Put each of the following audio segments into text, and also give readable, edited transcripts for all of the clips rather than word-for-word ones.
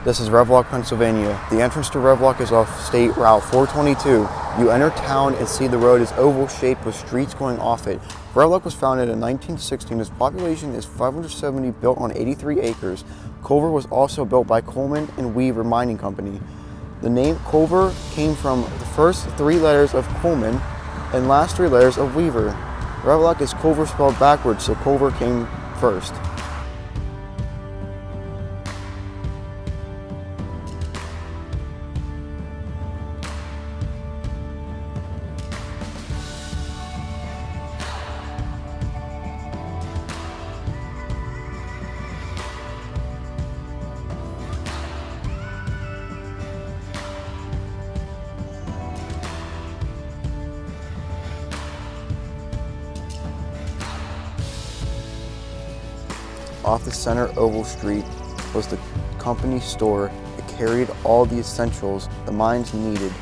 This is Revloc, Pennsylvania. The entrance to Revloc is off State Route 422. You enter town and see the road is oval-shaped with streets going off it. Revloc was founded in 1916. Its population is 570, built on 83 acres. Culver was also built by Coleman and Weaver Mining Company. The name Culver came from the first three letters of Coleman and last three letters of Weaver. Revloc is Culver spelled backwards, so Culver came first. Off the center oval street was the company store. It carried all the essentials the mines needed.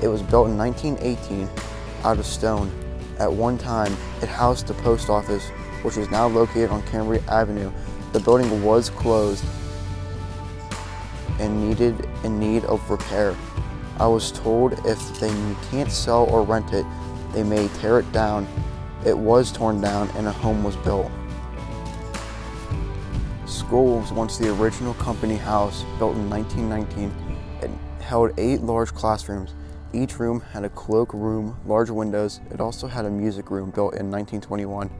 It was built in 1918 out of stone. At one time, it housed the post office, which is now located on Cambria Avenue. The building was closed and in need of repair. I was told if they can't sell or rent it, they may tear it down. It was torn down and a home was built. School was once the original company house, built in 1919. It held 8 large classrooms. Each room had a cloak room, large windows. It also had a music room built in 1921.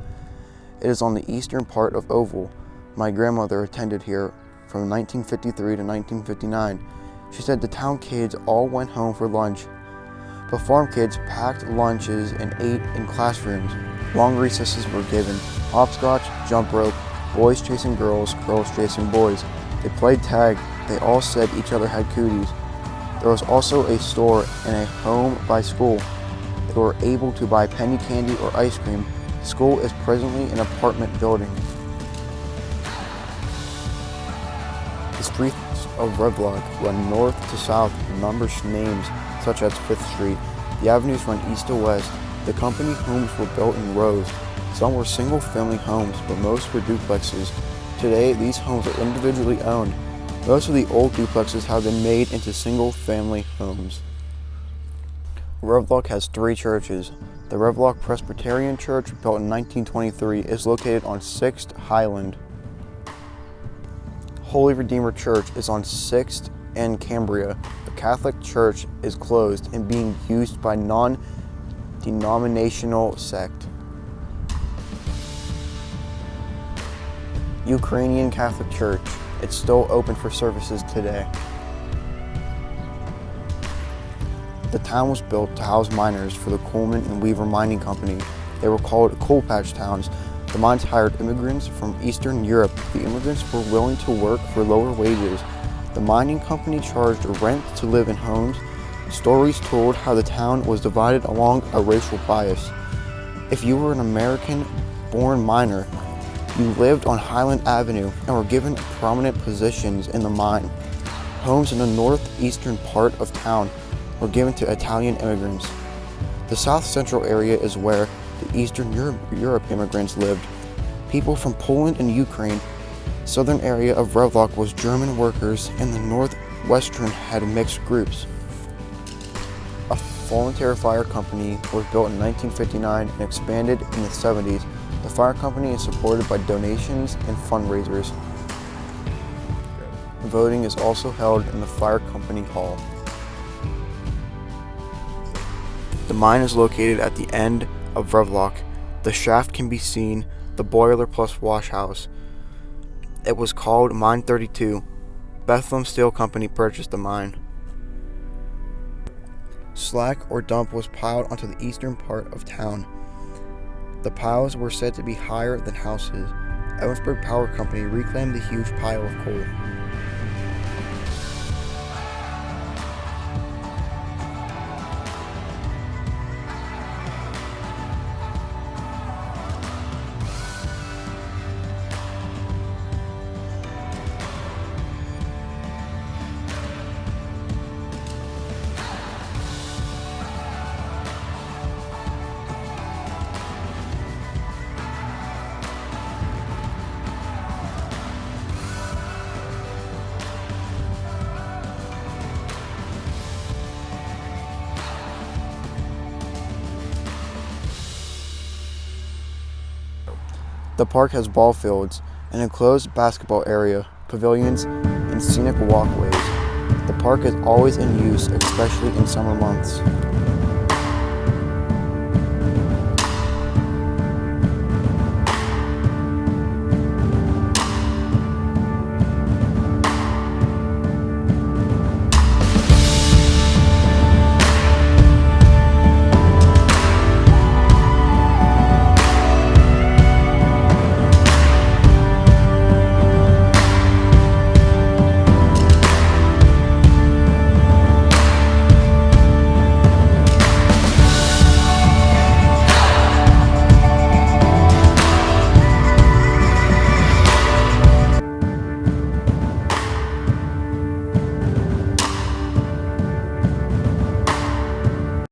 It is on the eastern part of Oval. My grandmother attended here from 1953 to 1959. She said the town kids all went home for lunch, but farm kids packed lunches and ate in classrooms. Long recesses were given. Hopscotch, jump rope, boys chasing girls, girls chasing boys. They played tag. They all said each other had cooties. There was also a store and a home by school. They were able to buy penny candy or ice cream. School is presently an apartment building. The streets of Revloc run north to south with numbers names such as 5th Street. The avenues run east to west. The company homes were built in rows. Some were single-family homes, but most were duplexes. Today, these homes are individually owned. Most of the old duplexes have been made into single-family homes. Revloc has 3 churches. The Revloc Presbyterian Church, built in 1923, is located on 6th Highland. Holy Redeemer Church is on 6th and Cambria. The Catholic Church is closed and being used by non-denominational sect. Ukrainian Catholic Church. It's still open for services today. The town was built to house miners for the Coleman and Weaver Mining Company. They were called coal patch towns. The mines hired immigrants from Eastern Europe. The immigrants were willing to work for lower wages. The mining company charged rent to live in homes. Stories told how the town was divided along a racial bias. If you were an American-born miner, you lived on Highland Avenue and were given prominent positions in the mine. Homes in the northeastern part of town were given to Italian immigrants. The south central area is where the Eastern Europe immigrants lived. People from Poland and Ukraine. Southern area of Revloc was German workers, and the northwestern had mixed groups. A volunteer fire company was built in 1959 and expanded in the 70s. The fire company is supported by donations and fundraisers. Voting is also held in the fire company hall. The mine is located at the end of Revloc. The shaft can be seen, the boiler plus wash house. It was called Mine 32. Bethlehem Steel Company purchased the mine. Slack or dump was piled onto the eastern part of town. The piles were said to be higher than houses. Evansburg Power Company reclaimed the huge pile of coal. The park has ball fields, an enclosed basketball area, pavilions, and scenic walkways. The park is always in use, especially in summer months.